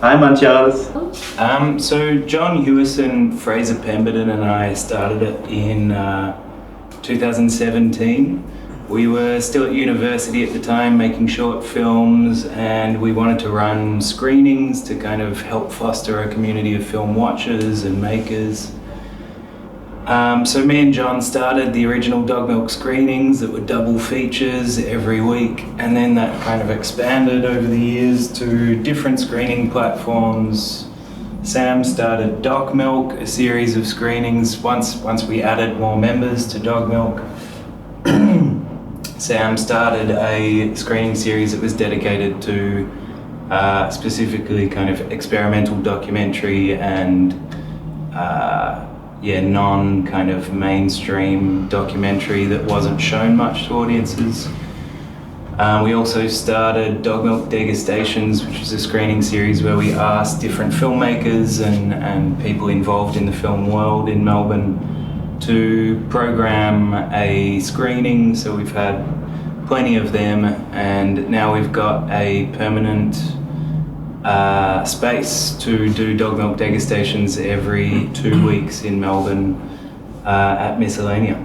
Hi, Manchas. So John Hewison, Fraser Pemberton and I started it in 2017. We were still at university at the time making short films, and we wanted to run screenings to kind of help foster a community of film watchers and makers. So me and John started the original Dogmilk screenings that were double features every week, and then that kind of expanded over the years to different screening platforms. Sam started Dogmilk, a series of screenings once we added more members to Dogmilk. Sam started a screening series that was dedicated to specifically kind of experimental documentary and non kind of mainstream documentary that wasn't shown much to audiences. We also started Dogmilk Degustations, which is a screening series where we asked different filmmakers and people involved in the film world in Melbourne to program a screening. So we've had plenty of them, and now we've got a permanent space to do Dogmilk Degustations every 2 weeks in Melbourne at Miscellanea.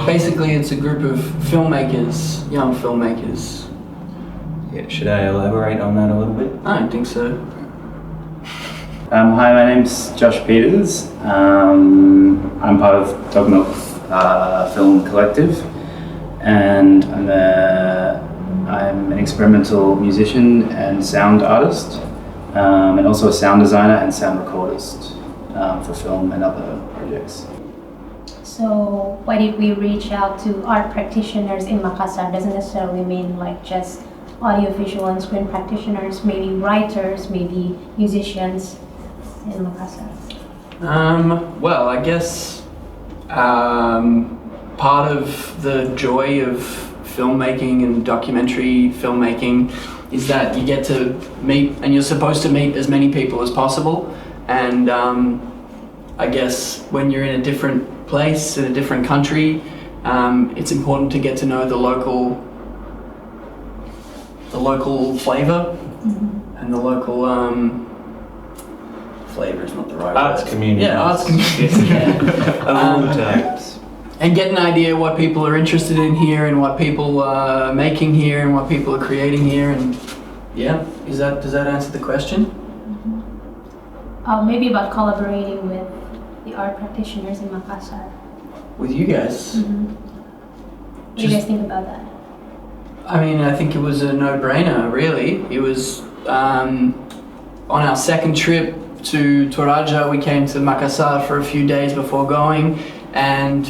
Basically, it's a group of filmmakers, young filmmakers. Yeah, should I elaborate on that a little bit? I don't think so. Hi, my name's Josh Peters. I'm part of Dogmilk Film Collective, and I'm an experimental musician and sound artist, and also a sound designer and sound recordist for film and other projects. So why did we reach out to art practitioners in Makassar? Doesn't necessarily mean like just audiovisual and screen practitioners, maybe writers, maybe musicians in Makassar. Well, I guess part of the joy of filmmaking and documentary filmmaking is that you get to meet, and you're supposed to meet as many people as possible. And I guess when you're in a different place, in a different country, it's important to get to know the local flavor, and the local flavor is not the right arts word. community. Yeah, arts community. And get an idea what people are interested in here, and what people are making here, and what people are creating here. And yeah, does that answer the question? Maybe about collaborating with the art practitioners in Makassar. With you guys. What do you guys think about that? I mean, I think it was a no-brainer, really. It was on our second trip to Toraja, we came to Makassar for a few days before going, and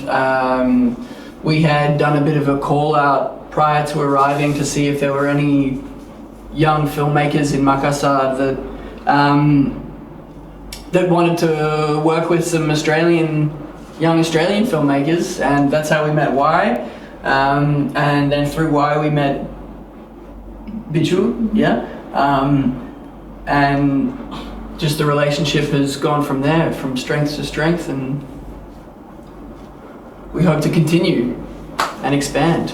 we had done a bit of a call out prior to arriving to see if there were any young filmmakers in Makassar that wanted to work with some young Australian filmmakers, and that's how we met Y. And then through Y we met Bichu, and just the relationship has gone from there, from strength to strength, and we hope to continue and expand.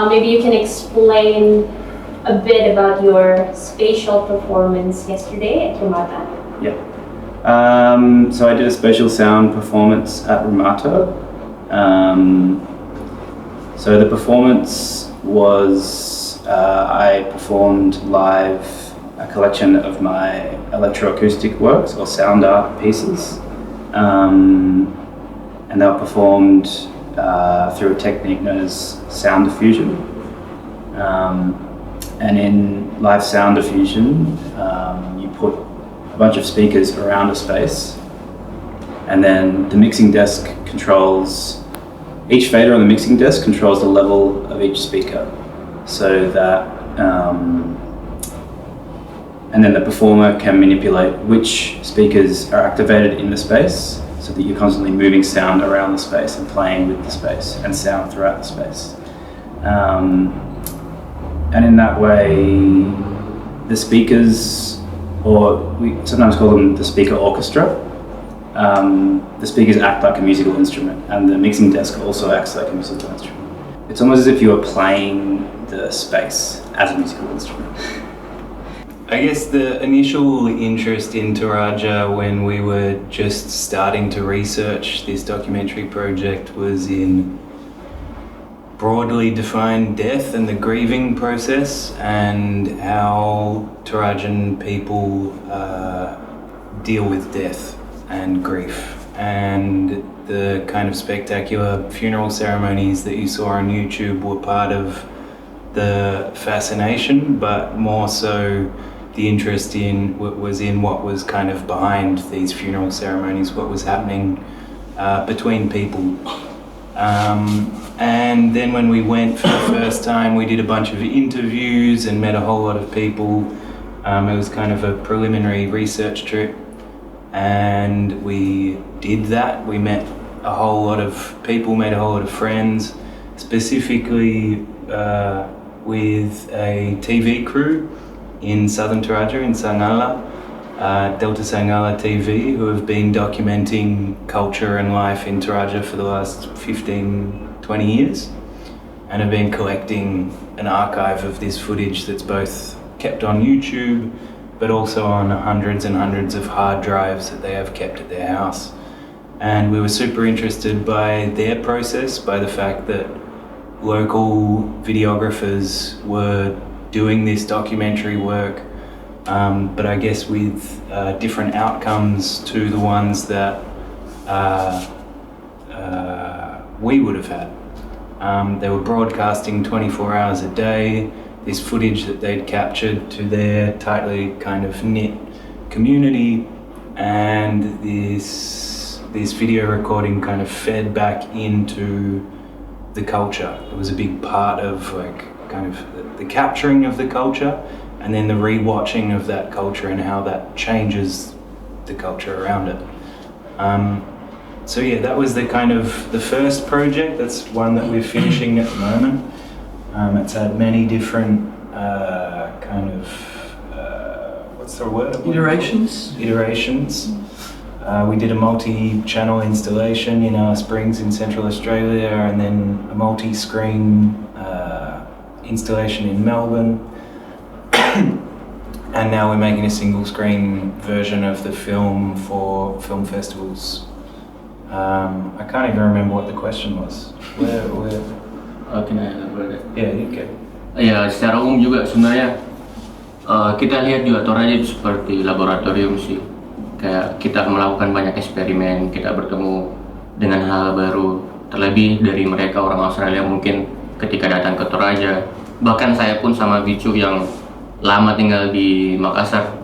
Maybe you can explain a bit about your spatial performance yesterday at Ramata. Yeah. So I did a spatial sound performance at Ramata. So the performance was, I performed live a collection of my electroacoustic works or sound art pieces. And they were performed through a technique known as sound diffusion. And in live sound diffusion, you put a bunch of speakers around a space, and then the mixing desk controls, each fader on the mixing desk controls the level of each speaker, so that, and then the performer can manipulate which speakers are activated in the space, so that you're constantly moving sound around the space and playing with the space and sound throughout the space. And in that way, the speakers, or we sometimes call them the speaker orchestra, the speakers act like a musical instrument, and the mixing desk also acts like a musical instrument. it's almost as if you are playing the space as a musical instrument. I guess the initial interest in Toraja when we were just starting to research this documentary project was in broadly defined death and the grieving process, and how Torajan people deal with death and grief, and the kind of spectacular funeral ceremonies that you saw on YouTube were part of the fascination, but more so the interest was in what was kind of behind these funeral ceremonies, what was happening between people. And then when we went for the first time, we did a bunch of interviews and met a whole lot of people. It was kind of a preliminary research trip, and we did that. We met a whole lot of people, made a whole lot of friends, specifically with a TV crew in southern Toraja, in Sangala, Delta Sangala TV, who have been documenting culture and life in Toraja for the last 15-20 years, and have been collecting an archive of this footage that's both kept on YouTube but also on hundreds and hundreds of hard drives that they have kept at their house. And we were super interested by their process, by the fact that local videographers were doing this documentary work, but I guess with different outcomes to the ones that we would have had. They were broadcasting 24 hours a day, this footage that they'd captured to their tightly kind of knit community, and this video recording kind of fed back into the culture. It was a big part of kind of the capturing of the culture, and then the re-watching of that culture and how that changes the culture around it. So yeah, that was the kind of the first project. That's one that we're finishing at the moment. It's had many different kind of what's the word? Iterations. We did a multi-channel installation in Alice Springs in Central Australia, and then a multi-screen installation in Melbourne. And now we're making a single screen version of the film for film festivals. I can't even remember what the question was. Where? Can I elaborate? Yeah, you can. Ya, secara umum juga sebenarnya kita lihat juga Toraja itu seperti laboratorium sih. Kayak kita melakukan banyak eksperimen, kita bertemu dengan hal baru. Terlebih dari mereka orang Australia mungkin ketika datang ke Toraja. Bahkan saya pun sama Bicu yang lama tinggal di Makassar,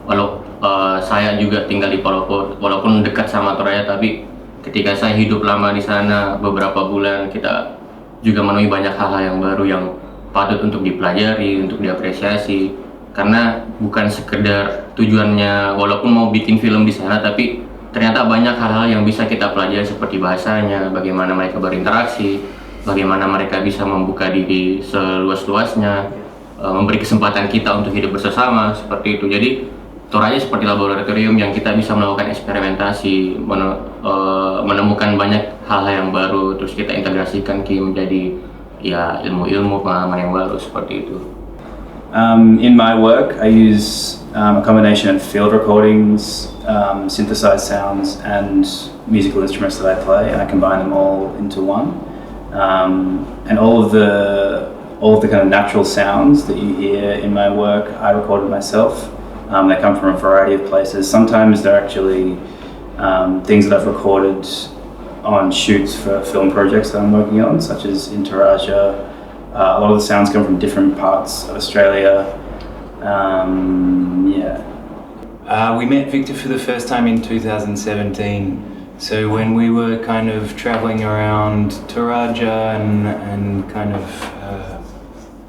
saya juga tinggal di Palopo, walaupun dekat sama Toraja, tapi ketika saya hidup lama di sana beberapa bulan, kita juga menemui banyak hal-hal yang baru yang patut untuk dipelajari, untuk diapresiasi. Karena bukan sekedar tujuannya, walaupun mau bikin film di sana, tapi ternyata banyak hal-hal yang bisa kita pelajari seperti bahasanya, bagaimana mereka berinteraksi, bagaimana mereka bisa membuka diri seluas-luasnya, memberi kesempatan kita untuk hidup bersama, seperti itu. Jadi Toraja seperti laboratorium yang kita bisa melakukan eksperimentasi, menemukan banyak hal-hal yang baru, terus kita integrasikan menjadi ya ilmu-ilmu, pengalaman yang baru, seperti itu. In my work, I use a combination of field recordings, synthesized sounds, and musical instruments that I play, and I combine them all into one. And all of the kind of natural sounds that you hear in my work, I recorded myself. They come from a variety of places. Sometimes they're actually things that I've recorded on shoots for film projects that I'm working on, such as in Toraja. A lot of the sounds come from different parts of Australia. We met Victor for the first time in 2017. So when we were kind of traveling around Toraja and kind of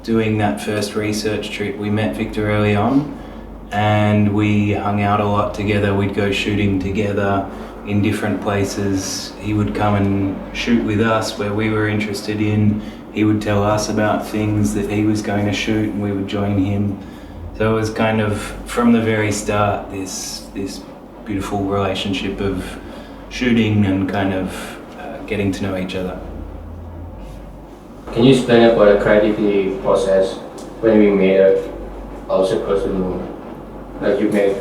doing that first research trip, we met Victor early on, and we hung out a lot together. We'd go shooting together in different places. He would come and shoot with us where we were interested in. He would tell us about things that he was going to shoot, and we would join him. So it was kind of, from the very start, this beautiful relationship of shooting and kind of getting to know each other. Can you explain about the creativity process when we made it also across the moon? Like you made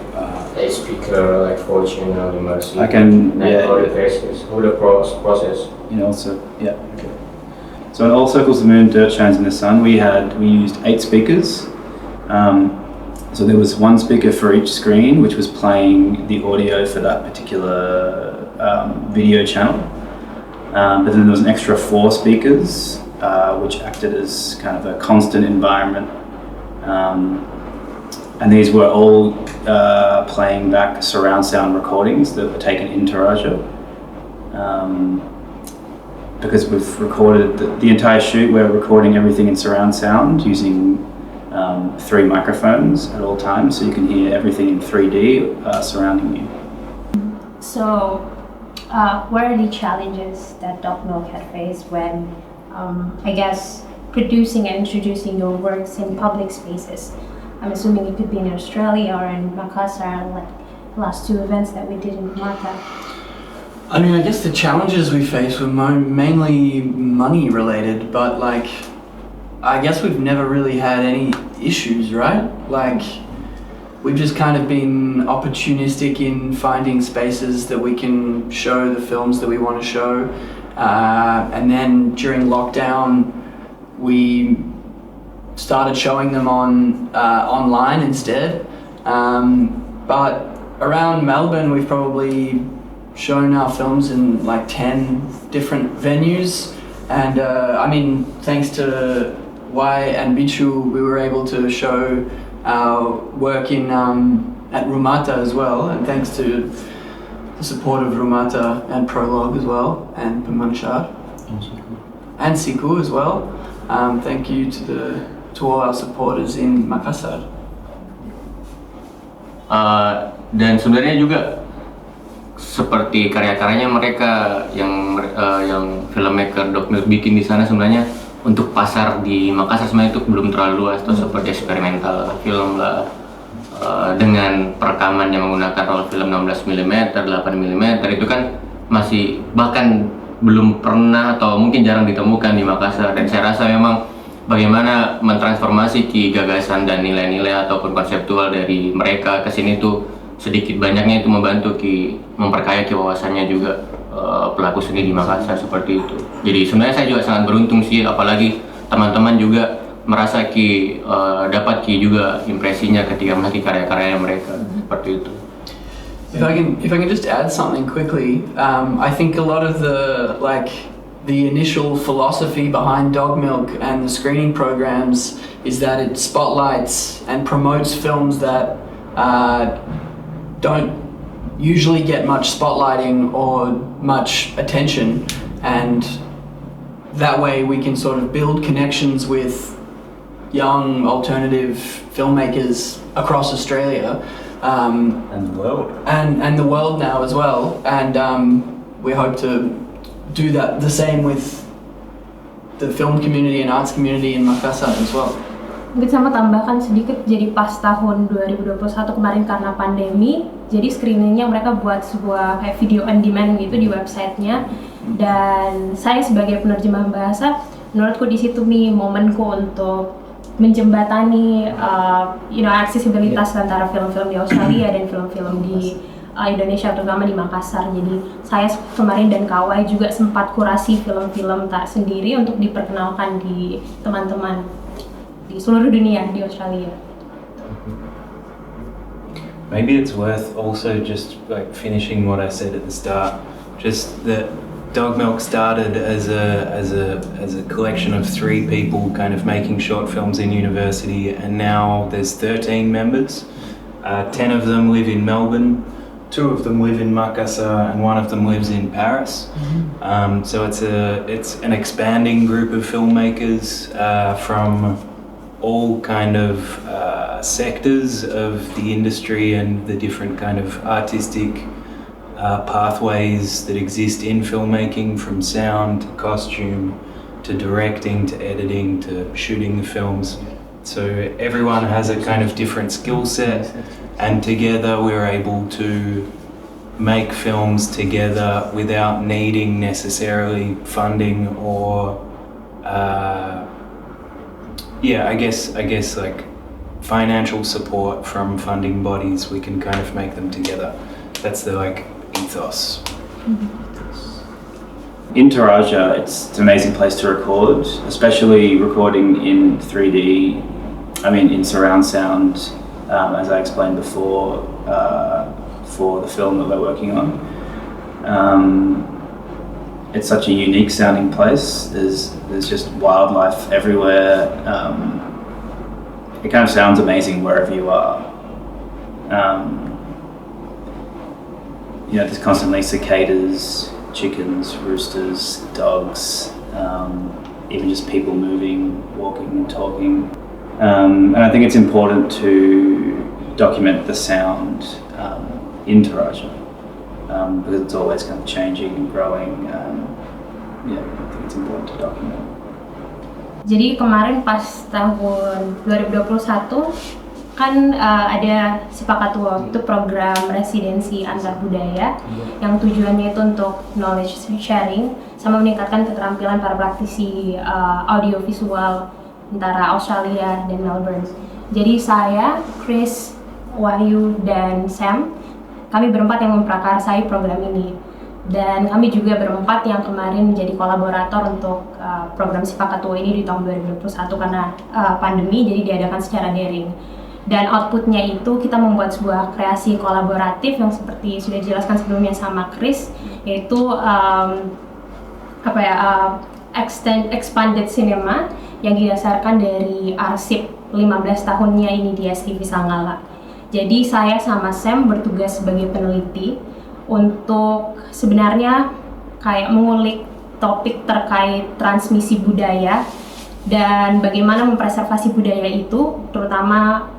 a speaker like Fortune or Mercy. I can, like yeah. all the faces, all the process. Also, yeah, okay. So in All Circles, the Moon, Dirt Shines in the Sun, we used 8 speakers. So there was one speaker for each screen, which was playing the audio for that particular video channel. But then there was an extra 4 speakers, which acted as kind of a constant environment. And these were all playing back surround sound recordings that were taken in Toraja. Because we've recorded the entire shoot, we're recording everything in surround sound using 3 microphones at all times, so you can hear everything in 3D surrounding you. So, what are the challenges that Dogmilk had faced when, I guess, producing and introducing your works in public spaces? I'm assuming it could be in Australia or in Makassar, like the last 2 events that we did in Malta. I mean, I guess the challenges we faced were mainly money related, but like, I guess we've never really had any issues, right? Like, we've just kind of been opportunistic in finding spaces that we can show the films that we want to show. And then during lockdown, we started showing them online instead. But around Melbourne, we've probably shown our films in like 10 different venues, and I mean, thanks to Y and Bichu, we were able to show our work in at Rumata as well, and thanks to the support of Rumata and Prologue as well, and Pemansyar and Siku as well. Thank you to all our supporters in Makassar. Dan sebenarnya juga seperti karya-karyanya mereka yang filmmaker Dogmilk bikin di sana, sebenarnya untuk pasar di Makassar sebenarnya itu belum terlalu luas, tuh seperti eksperimental film lah, dengan perekaman yang menggunakan roll film 16mm, 8mm itu kan masih bahkan belum pernah atau mungkin jarang ditemukan di Makassar. Dan saya rasa memang bagaimana mentransformasi gagasan dan nilai-nilai ataupun konseptual dari mereka ke sini tuh sedikit banyaknya itu membantu memperkaya wawasannya juga pelaku seni di Makassar seperti itu. Jadi sebenarnya saya juga sangat beruntung sih, apalagi teman-teman juga merasa dapat juga impresinya ketika melihat karya-karya mereka seperti itu. If I can just add something quickly, I think a lot of the initial philosophy behind Dogmilk and the screening programs is that it spotlights and promotes films that don't usually get much spotlighting or much attention, and that way we can sort of build connections with young alternative filmmakers across Australia And the world. and the world now as well, and we hope to do that the same with the film community and arts community in Makassar as well. Mungkin sama tambahkan sedikit, jadi pas tahun 2021 kemarin karena pandemi, jadi screeningnya mereka buat sebuah kayak video on demand gitu di websitenya, dan saya sebagai penerjemah bahasa, menurutku di situ momenku untuk menjembatani aksesibilitas antara film-film di Australia dan film-film di Indonesia, terutama di Makassar. Jadi saya kemarin dan Kawai juga sempat kurasi film-film tak sendiri untuk diperkenalkan di teman-teman di seluruh dunia di Australia. Maybe it's worth also just like finishing what I said at the start, just that Dogmilk started as a collection of 3 people kind of making short films in university, and now there's 13 members. 10 of them live in Melbourne, 2 of them live in Makassar, and 1 of them lives in Paris. So it's an expanding group of filmmakers from all kind of sectors of the industry and the different kind of artistic pathways that exist in filmmaking, from sound to costume to directing to editing to shooting the films. So everyone has a kind of different skill set, and together we're able to make films together without needing necessarily funding or I guess like financial support from funding bodies, we can kind of make them together. That's the like ethos. In Toraja, it's an amazing place to record, especially recording in 3D, in surround sound, as I explained before, for the film that we're working on. It's such a unique sounding place. There's just wildlife everywhere. It kind of sounds amazing wherever you are. There's constantly cicadas, chickens, roosters, dogs, even just people moving, walking and talking. And I think it's important to document the sound in Toraja because it's always kind of changing and growing. I think it's important to document. Jadi kemarin pas tahun 2021 kan ada SIPAKATUO, itu program residensi antar budaya yang tujuannya itu untuk knowledge sharing sama meningkatkan keterampilan para praktisi audiovisual antara Australia dan Melbourne. Jadi saya, Chris, Wahyu, dan Sam, kami berempat yang memprakarsai program ini. Dan kami juga berempat yang kemarin menjadi kolaborator untuk program SIPAKATUO ini di tahun 2021 karena pandemi, jadi diadakan secara daring. Dan outputnya itu kita membuat sebuah kreasi kolaboratif yang seperti sudah dijelaskan sebelumnya sama Chris, yaitu expanded cinema yang didasarkan dari arsip 15 tahunnya ini di STV Sanggala. Jadi saya sama Sam bertugas sebagai peneliti untuk sebenarnya kayak mengulik topik terkait transmisi budaya dan bagaimana mempreservasi budaya itu, terutama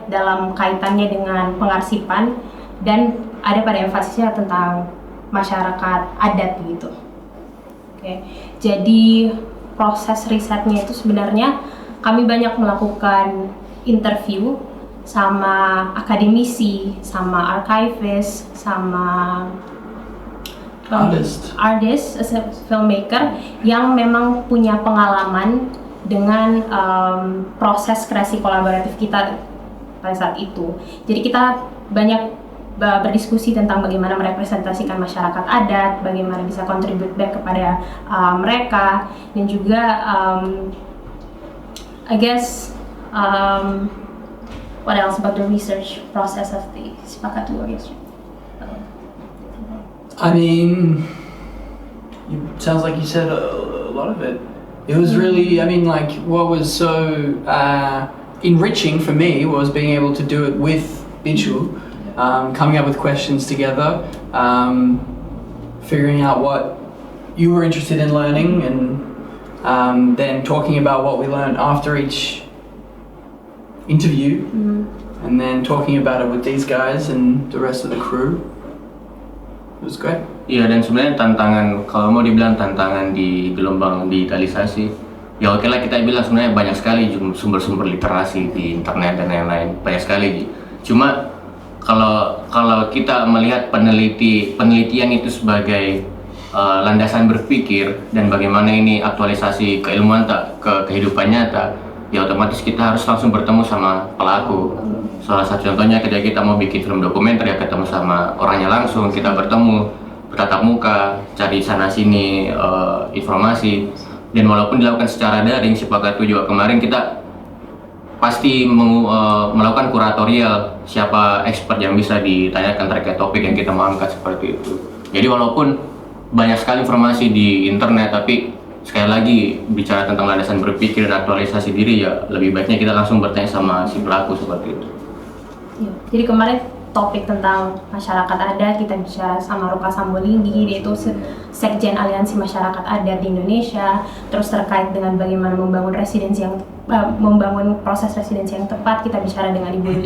dalam kaitannya dengan pengarsipan dan ada pada emfasisnya tentang masyarakat adat gitu. Oke. Jadi proses risetnya itu sebenarnya kami banyak melakukan interview sama akademisi, sama archivist, sama artist, filmmaker yang memang punya pengalaman dengan proses kreasi kolaboratif kita pada saat itu. Jadi kita banyak berdiskusi tentang bagaimana merepresentasikan masyarakat adat, bagaimana bisa contribute back kepada mereka, dan juga what else about the research process of the SIPAKATUO? It sounds like you said a lot of it. It was really, what was so enriching for me was being able to do it with Bichu, coming up with questions together, figuring out what you were interested in learning, and then talking about what we learned after each interview, and then talking about it with these guys and the rest of the crew. It was great. Iya, dan sebenarnya tantangan, kalau mau dibilang tantangan di gelombang digitalisasi, ya oke lah kita bilang sebenarnya banyak sekali sumber-sumber literasi di internet dan lain-lain, banyak sekali. Cuma kalau kita melihat penelitian itu sebagai landasan berpikir dan bagaimana ini aktualisasi keilmuan ke kehidupan nyata, ya otomatis kita harus langsung bertemu sama pelaku. Salah satu contohnya ketika kita mau bikin film dokumenter, ya ketemu sama orangnya langsung, kita bertemu, bertatap muka, cari sana sini informasi. Dan walaupun dilakukan secara daring, SIPAKATUO juga kemarin kita pasti melakukan kuratorial, siapa expert yang bisa ditanyakan terkait topik yang kita mau angkat seperti itu. Jadi walaupun banyak sekali informasi di internet, tapi sekali lagi bicara tentang landasan berpikir dan aktualisasi diri, ya lebih baiknya kita langsung bertanya sama si pelaku seperti itu. Ya, jadi kemarin topik tentang masyarakat adat kita bicara sama Ruka Sambolinggi, dia itu Sekjen Aliansi Masyarakat Adat di Indonesia. Terus terkait dengan bagaimana membangun proses residensi yang tepat, kita bicara dengan Ibu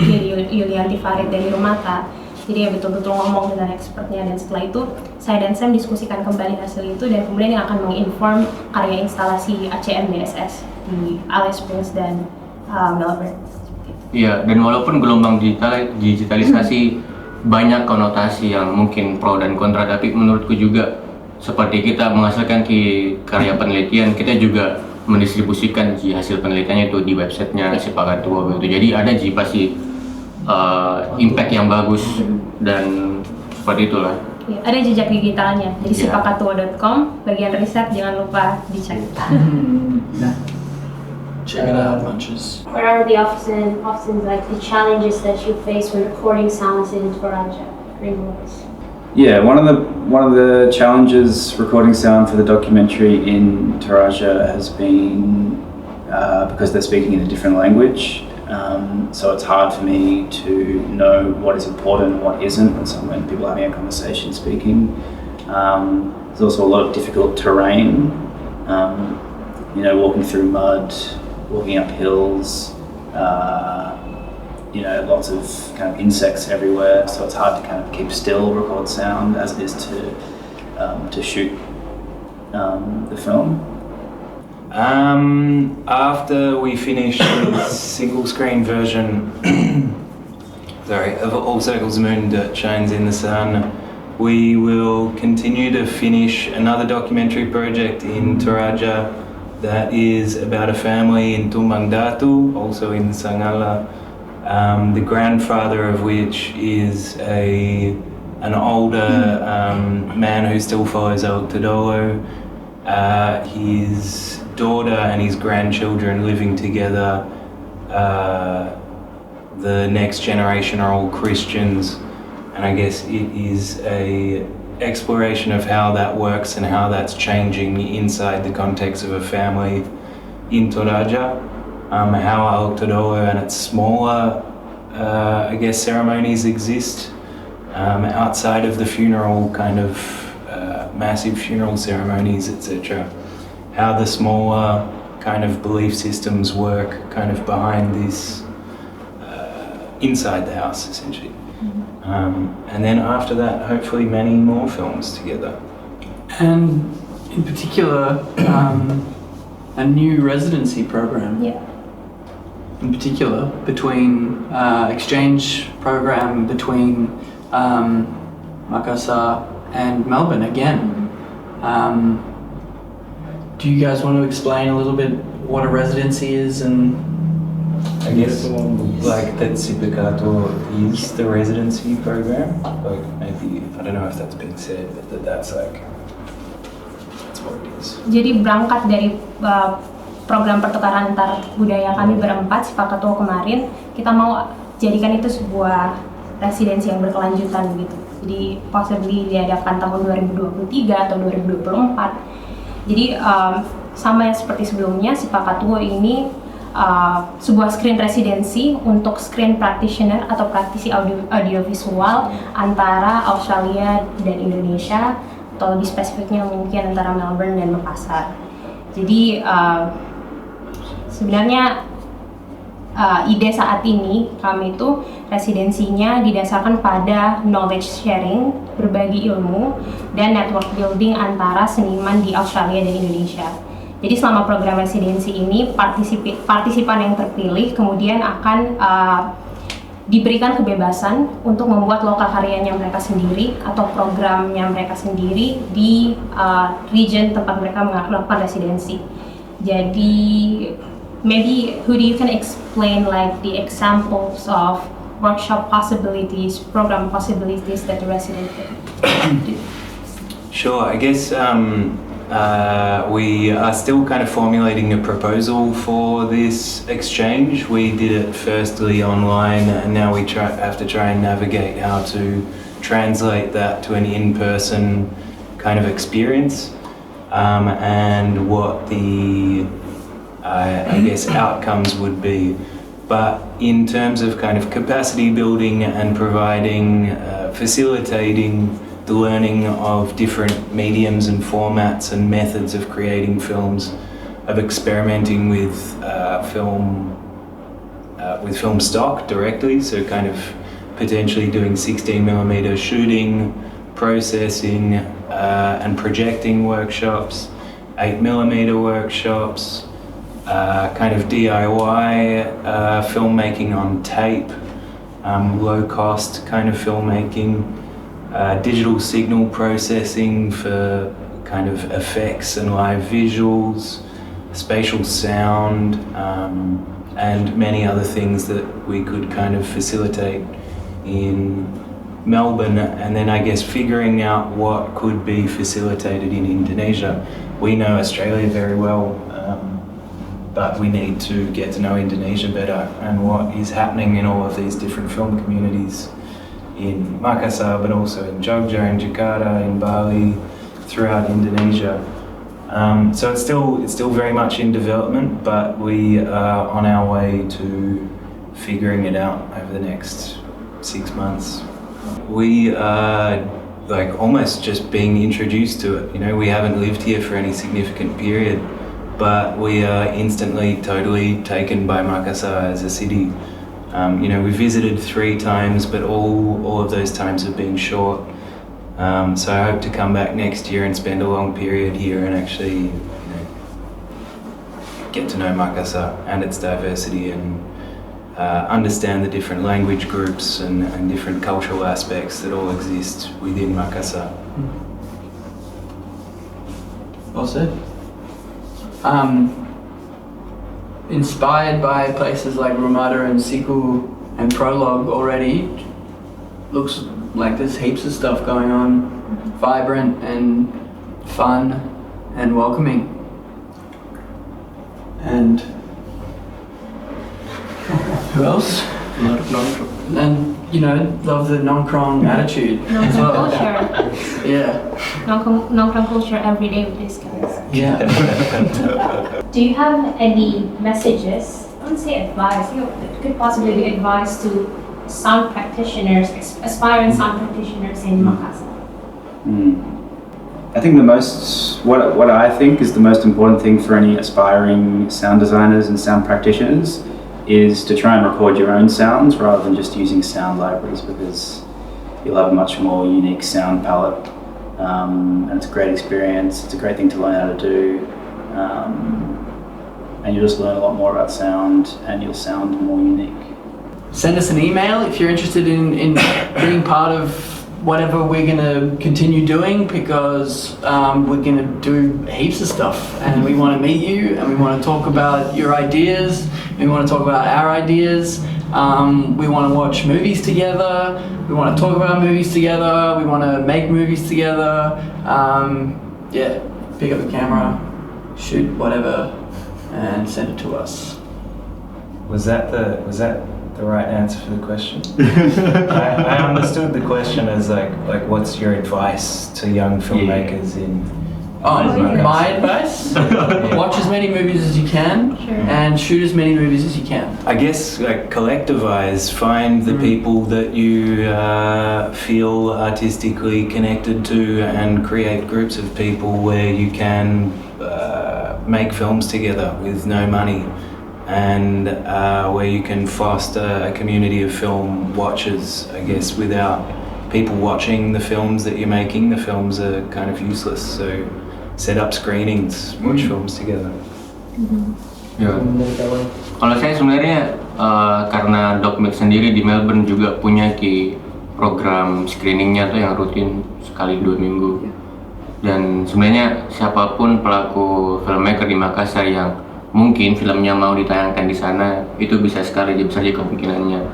Yulianti Farid dari Rumata. Jadi ya betul-betul ngomong dengan expertnya, dan setelah itu saya dan Sam diskusikan kembali hasil itu, dan kemudian yang akan menginform karya instalasi ACM DSS di Alice Springs dan Melbourne. Iya, dan walaupun gelombang digitalisasi banyak konotasi yang mungkin pro dan kontra, tapi menurutku juga seperti kita menghasilkan karya penelitian, kita juga mendistribusikan hasil penelitiannya itu di websitenya SIPAKATUO gitu. Jadi ada pasti impact yang bagus dan seperti itulah. Ya, ada jejak digitalnya, jadi sipakatuo.com, bagian riset jangan lupa dicek. Check it out, bunches. What are the often like the challenges that you face when recording sounds in Toraja? Yeah, one of the challenges recording sound for the documentary in Toraja has been because they're speaking in a different language. So it's hard for me to know what is important and what isn't when people are having a conversation speaking. There's also a lot of difficult terrain, walking through mud, walking up hills, lots of kind of insects everywhere, so it's hard to kind of keep still, record sound as it is to shoot the film. After we finish the single screen version of All Circles Moon That Shines in the Sun, we will continue to finish another documentary project in Toraja that is about a family in Tumbang Datu, also in Sangala, the grandfather of which is an older man who still follows El Todolo. His daughter and his grandchildren living together. The next generation are all Christians, and I guess it is a exploration of how that works and how that's changing inside the context of a family in Toraja. How El Todolo and its smaller, ceremonies exist outside of the funeral kind of massive funeral ceremonies, etc. How the smaller kind of belief systems work kind of behind this, inside the house, essentially. And then after that, hopefully many more films together. And in particular, a new residency program. Yeah. In particular, between exchange program between Makassar and Melbourne again. Do you guys want to explain a little bit what a residency is and? I guess like that SIPAKATUO is the residency program. Like maybe, I don't know if that's been said, but that's what it is. Jadi berangkat dari program pertukaran antar budaya kami berempat, SIPAKATUO kemarin, kita mau jadikan itu sebuah residensi yang berkelanjutan gitu. Jadi possibly diadakan tahun 2023 atau 2024. Jadi sama seperti sebelumnya, SIPAKATUO ini sebuah screen residency untuk screen practitioner atau praktisi audiovisual antara Australia dan Indonesia, atau lebih spesifiknya mungkin antara Melbourne dan Makassar. Jadi sebenarnya ide saat ini kami itu residensinya didasarkan pada knowledge sharing, berbagi ilmu, dan network building antara seniman di Australia dan Indonesia. Jadi selama program residensi ini, partisipan yang terpilih kemudian akan diberikan kebebasan untuk membuat lokal karyanya mereka sendiri atau programnya mereka sendiri di region tempat mereka melakukan residensi. Jadi maybe Hudi, you can explain like the examples of workshop possibilities, program possibilities that the resident can do. Sure, I guess we are still kind of formulating a proposal for this exchange. We did it firstly online, and now we have to try and navigate how to translate that to an in-person kind of experience, and what the outcomes would be. But in terms of kind of capacity building and providing, facilitating the learning of different mediums and formats and methods of creating films, of experimenting with film stock directly, so kind of potentially doing 16mm shooting, processing and projecting workshops, 8mm workshops, kind of DIY filmmaking on tape, low cost kind of filmmaking, digital signal processing for kind of effects and live visuals, spatial sound, and many other things that we could kind of facilitate in Melbourne, and then I guess figuring out what could be facilitated in Indonesia. We know Australia very well, but we need to get to know Indonesia better and what is happening in all of these different film communities in Makassar, but also in Jogja, in Jakarta, in Bali, throughout Indonesia. So it's still very much in development, but we are on our way to figuring it out over the next 6 months. We are like almost just being introduced to it. You know, we haven't lived here for any significant period, but we are instantly totally taken by Makassar as a city. You know, we visited 3 times, but all of those times have been short. So I hope to come back next year and spend a long period here and actually, you know, get to know Makassar and its diversity and understand the different language groups and different cultural aspects that all exist within Makassar. Well said. Inspired by places like Rumada and Siku and Prologue already, looks like there's heaps of stuff going on, vibrant and fun and welcoming. And who else? And you know, love the non-krong attitude as well. Culture. Yeah. Non-krong culture every day with these guys. Yeah. Do you have any messages, I wouldn't say advice, you know, it could possibly be advice to sound practitioners, aspiring sound practitioners in Makassar? I think what I think is the most important thing for any aspiring sound designers and sound practitioners is to try and record your own sounds rather than just using sound libraries, because you'll have a much more unique sound palette, and it's a great experience. It's a great thing to learn how to do, and you'll just learn a lot more about sound and you'll sound more unique. Send us an email if you're interested in being part of whatever we're going to continue doing, because we're going to do heaps of stuff and we want to meet you and we want to talk about your ideas, we want to talk about our ideas, we want to watch movies together, we want to talk about movies together, we want to make movies together. Yeah, pick up the camera, shoot whatever and send it to us. Was that the right answer for the question? I understood the question as like what's your advice to young filmmakers in my advice? Watch as many movies as you can, and shoot as many movies as you can. I guess like collectivize, find the people that you feel artistically connected to and create groups of people where you can make films together with no money, and where you can foster a community of film watchers. I guess without people watching the films that you're making, the films are kind of useless. So set up screenings, watch films together. Ya. Kalau saya sebenarnya karena Dogmilk sendiri di Melbourne juga punya program screeningnya tuh yang rutin sekali 2 minggu. Dan sebenarnya siapapun pelaku filmmaker di Makassar yang mungkin filmnya mau ditayangkan di sana, itu bisa sekali besar kemungkinannya.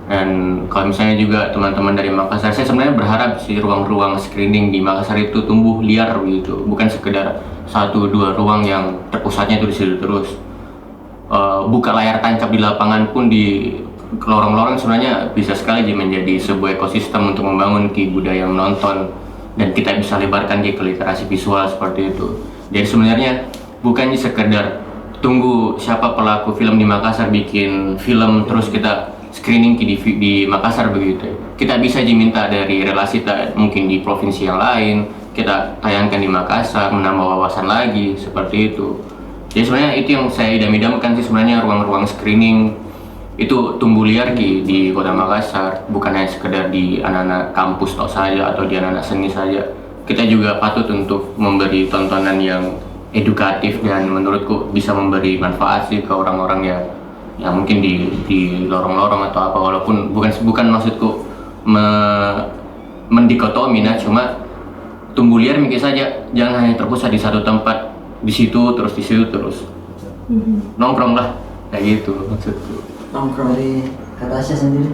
Dan kalau misalnya juga teman-teman dari Makassar, saya sebenarnya berharap sih ruang-ruang screening di Makassar itu tumbuh liar begitu, bukan sekedar 1-2 ruang yang terpusatnya itu di situ terus. Buka layar tancap di lapangan pun di lorong-lorong sebenarnya bisa sekali menjadi sebuah ekosistem untuk membangun budaya menonton, dan kita bisa lebarkan ke literasi visual seperti itu. Jadi sebenarnya bukannya sekedar tunggu siapa pelaku film di Makassar bikin film terus kita screening di Makassar begitu. Kita bisa diminta dari relasi mungkin di provinsi yang lain, kita tayangkan di Makassar, menambah wawasan lagi seperti itu. Jadi sebenarnya itu yang saya idam-idamkan sih, sebenarnya ruang-ruang screening itu tumbuh liar di kota Makassar, bukan hanya sekedar di anak-anak kampus saja atau di anak-anak seni saja. Kita juga patut untuk memberi tontonan yang edukatif dan menurutku bisa memberi manfaat sih ke orang-orang yang mungkin di lorong-lorong atau apa, walaupun bukan maksudku mendikotomi, cuma tumbuh liar mikir saja, jangan hanya terpusat di satu tempat, di situ terus nongkrong lah, kayak gitu maksudku. Nongkrong. Dari Kak Tasya sendiri?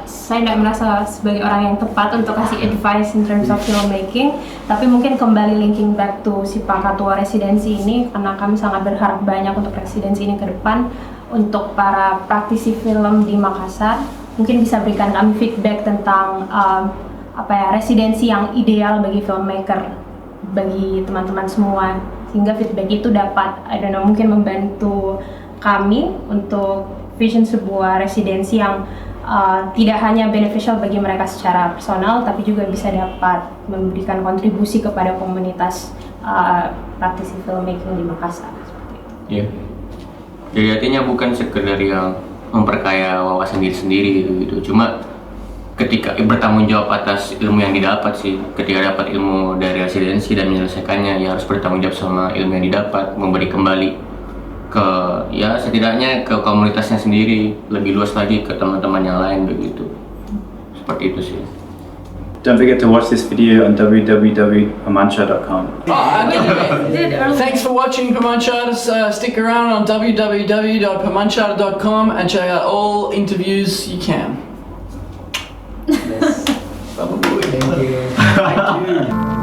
Saya tidak merasa sebagai orang yang tepat untuk kasih advice in terms of filmmaking, tapi mungkin kembali linking back to SIPAKATUO residensi ini, karena kami sangat berharap banyak untuk residensi ini ke depan. Untuk para praktisi film di Makassar, mungkin bisa berikan kami feedback tentang residensi yang ideal bagi filmmaker, bagi teman-teman semua, sehingga feedback itu dapat, mungkin membantu kami untuk vision sebuah residensi yang tidak hanya beneficial bagi mereka secara personal, tapi juga bisa dapat memberikan kontribusi kepada komunitas praktisi filmmaking di Makassar. Iya. Jadi artinya bukan sekedar yang memperkaya wawasan diri sendiri gitu. Cuma ketika bertanggung jawab atas ilmu yang didapat sih. Ketika dapat ilmu dari residensi dan menyelesaikannya, ya harus bertanggung jawab sama ilmu yang didapat, memberi kembali ke setidaknya ke komunitasnya sendiri, lebih luas lagi ke teman-teman yang lain begitu. Seperti itu sih. Don't forget to watch this video on www.memutar.com. Thanks for watching Pemancar. Stick around on www.pemancar.com and check out all interviews you can. Thank you.